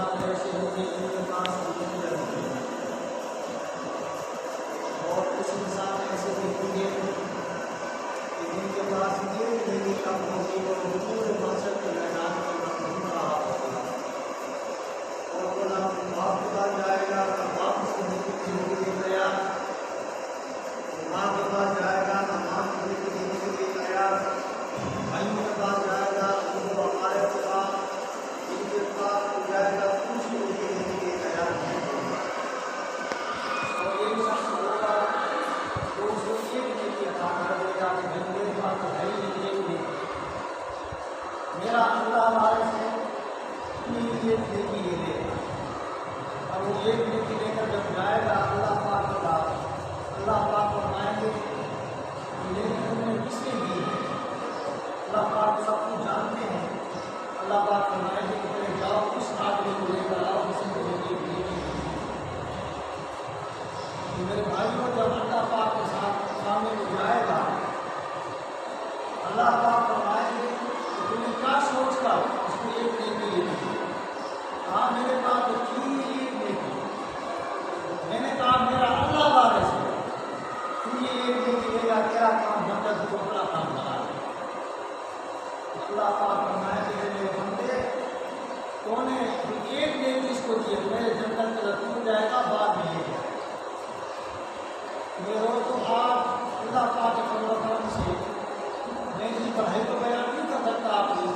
साथ ऐसे होंगे जिनके पास नहीं रहेंगे, और कुछ इंसान ऐसे भी होंगे कि जिनके पास ये नहीं अपने जीवन को पूरे मकसद के मैदान में घूम रहा होगा, और बोला बाप के पास जाएगा तो बाप उसको जिंदगी दे गया, माँ के पास जाएगा तो माँ को जिंदगी दे गया, भाइयों के पास जाएगा उनको हमारे पास, जिनके पास जाएगा कुछ उनकी जिंदगी तैयार नहीं होगा। और एक शख्स होगा तो उसको एक नेकी अता कर देगा कि भाई मेरे पास तो है ही नहीं एक नेकी, मेरा अल्लाह वारिस है, इतनी एक नेकी ले लेगा। और वो एक नेकी लेकर जब जाएगा अल्लाह पाक के पास, अल्लाह पाक फरमाएंगे नेकी तुमने किसने दी है? अल्लाह पाक सब कुछ जानते हैं। अल्लाह पाक फरमाएंगे कि पहले जाओ उस आदमी को लेकर आओ जिसने नेकी दी है। मेरे भाइयों जब अल्लाह पाक के साथ सामने में जाएगा, अल्लाह पाक फरमाएंगे कि तुमने क्या सोच कर उसको एक नेकी ले ली? कहा मेरे पास तो थी एक नेकी, मैंने कहा मेरा अल्लाह वारिस है, तू ये एक नेकी लेगा, तेरा काम बनता तू अपना काम बना। अल्लाह पाक फरमाएंगे मेरे बंदे तूने एक नेकी इसको दी, मेरे जन्नत के रसूल जाएगा बाद में ये जाएगा। मेरे तो आप अल्लाह पाक के फजल करम से मैं इसकी पढ़ाई तो बयान नहीं कर सकता आपको,